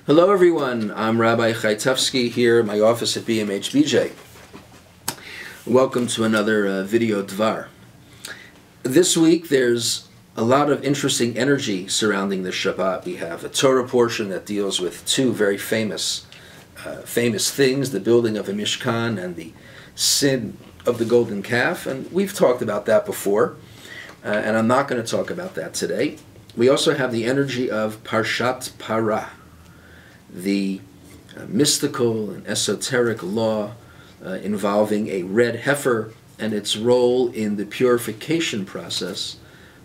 Hello everyone, I'm Rabbi Chaitovsky here at my office at BMH-BJ. Welcome to another video dvar. This week there's a lot of interesting energy surrounding the Shabbat. We have a Torah portion that deals with two very famous things, the building of a Mishkan and the sin of the golden calf, and we've talked about that before, and I'm not going to talk about that today. We also have the energy of Parshat Parah, the mystical and esoteric law involving a red heifer and its role in the purification process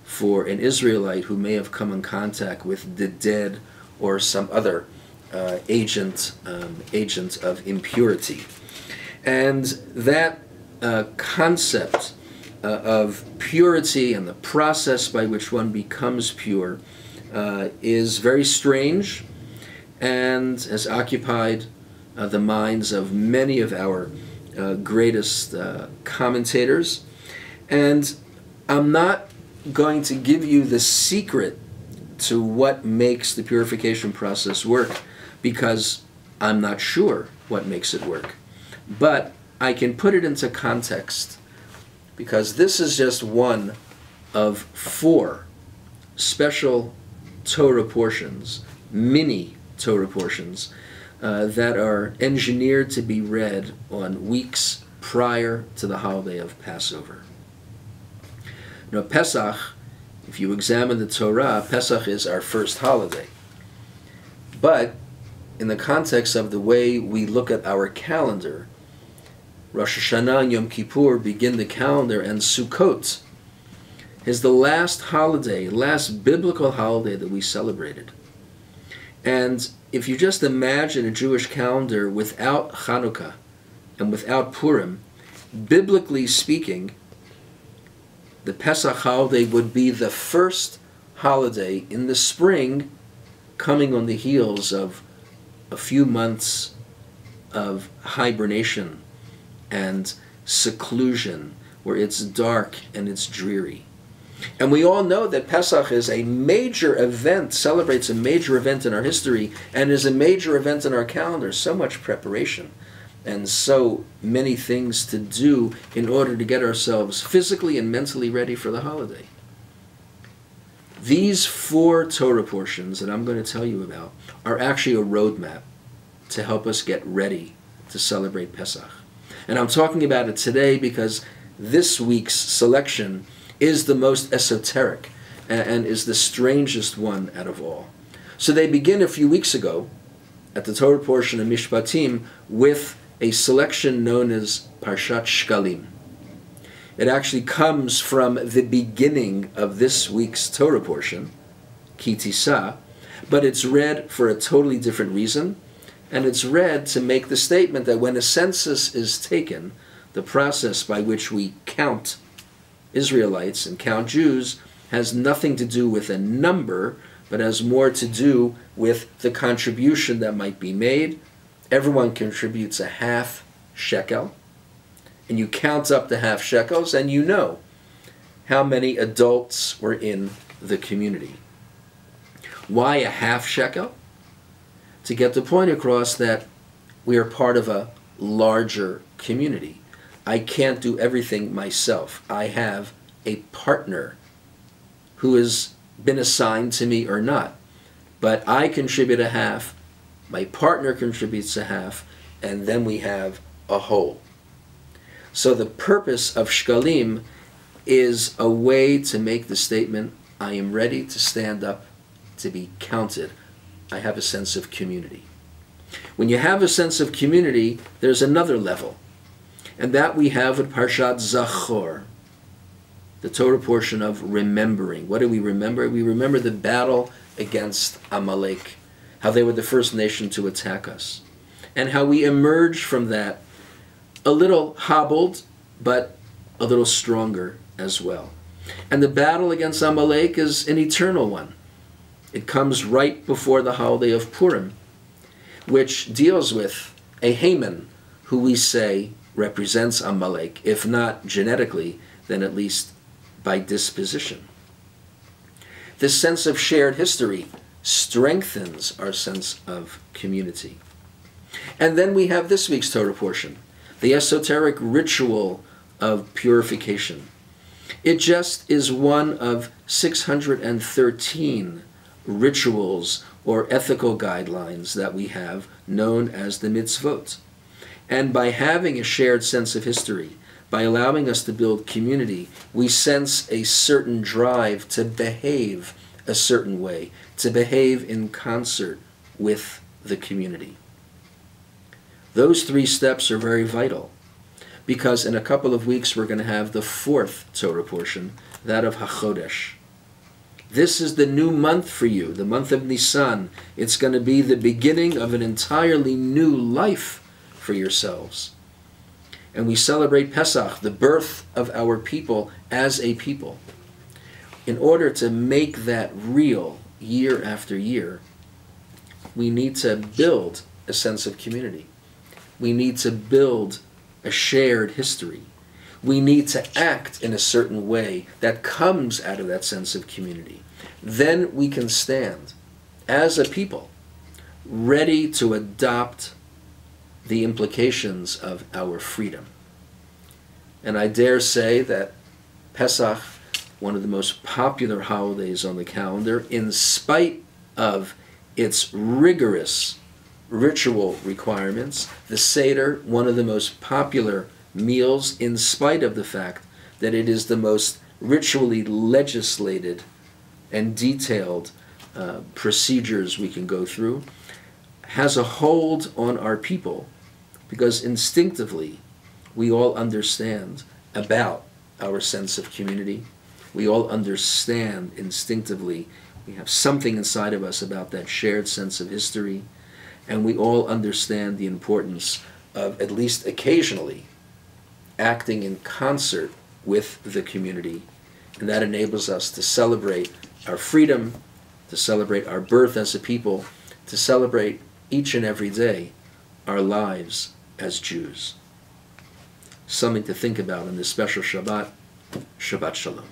for an Israelite who may have come in contact with the dead or some other agent of impurity. And that concept of purity and the process by which one becomes pure is very strange and has occupied the minds of many of our greatest commentators. And I'm not going to give you the secret to what makes the purification process work, because I'm not sure what makes it work. But I can put it into context, because this is just one of 4 special Torah portions, mini Torah portions, that are engineered to be read on weeks prior to the holiday of Passover. Now, Pesach, if you examine the Torah, Pesach is our first holiday. But in the context of the way we look at our calendar, Rosh Hashanah and Yom Kippur begin the calendar, and Sukkot is the last holiday, last biblical holiday that we celebrated. And if you just imagine a Jewish calendar without Chanukah and without Purim, biblically speaking, the Pesach holiday would be the first holiday in the spring, coming on the heels of a few months of hibernation and seclusion, where it's dark and it's dreary. And we all know that Pesach is a major event, celebrates a major event in our history, and is a major event in our calendar. So much preparation and so many things to do in order to get ourselves physically and mentally ready for the holiday. These 4 Torah portions that I'm going to tell you about are actually a roadmap to help us get ready to celebrate Pesach. And I'm talking about it today because this week's selection is the most esoteric and is the strangest one out of all. So they begin a few weeks ago at the Torah portion of Mishpatim with a selection known as Parshat Shkalim. It actually comes from the beginning of this week's Torah portion, Ki Tisa, but it's read for a totally different reason, and it's read to make the statement that when a census is taken, the process by which we count Israelites and count Jews has nothing to do with a number, but has more to do with the contribution that might be made. Everyone contributes a half shekel, and you count up the half shekels, and you know how many adults were in the community. Why a half shekel? To get the point across that we are part of a larger community. I can't do everything myself. I have a partner who has been assigned to me or not. But I contribute a half, my partner contributes a half, and then we have a whole. So the purpose of Shkalim is a way to make the statement, I am ready to stand up to be counted. I have a sense of community. When you have a sense of community, there's another level. And that we have with Parshat Zachor, the Torah portion of remembering. What do we remember? We remember the battle against Amalek, how they were the first nation to attack us, and how we emerged from that a little hobbled, but a little stronger as well. And the battle against Amalek is an eternal one. It comes right before the holiday of Purim, which deals with a Haman, who we say represents Amalek, if not genetically, then at least by disposition. This sense of shared history strengthens our sense of community. And then we have this week's Torah portion, the esoteric ritual of purification. It just is one of 613 rituals or ethical guidelines that we have known as the mitzvot. And by having a shared sense of history, by allowing us to build community, we sense a certain drive to behave a certain way, to behave in concert with the community. Those three steps are very vital, because in a couple of weeks we're going to have the fourth Torah portion, that of HaChodesh. This is the new month for you, the month of Nisan. It's going to be the beginning of an entirely new life for yourselves. And we celebrate Pesach, the birth of our people as a people. In order to make that real year after year, we need to build a sense of community. We need to build a shared history. We need to act in a certain way that comes out of that sense of community. Then we can stand as a people ready to adopt the implications of our freedom. And I dare say that Pesach, one of the most popular holidays on the calendar, in spite of its rigorous ritual requirements, the Seder, one of the most popular meals, in spite of the fact that it is the most ritually legislated and detailed procedures we can go through, has a hold on our people, because instinctively we all understand about our sense of community. We all understand instinctively, we have something inside of us about that shared sense of history, and we all understand the importance of, at least occasionally, acting in concert with the community. And that enables us to celebrate our freedom, to celebrate our birth as a people, to celebrate each and every day our lives as Jews. Something to think about on this special Shabbat. Shabbat Shalom.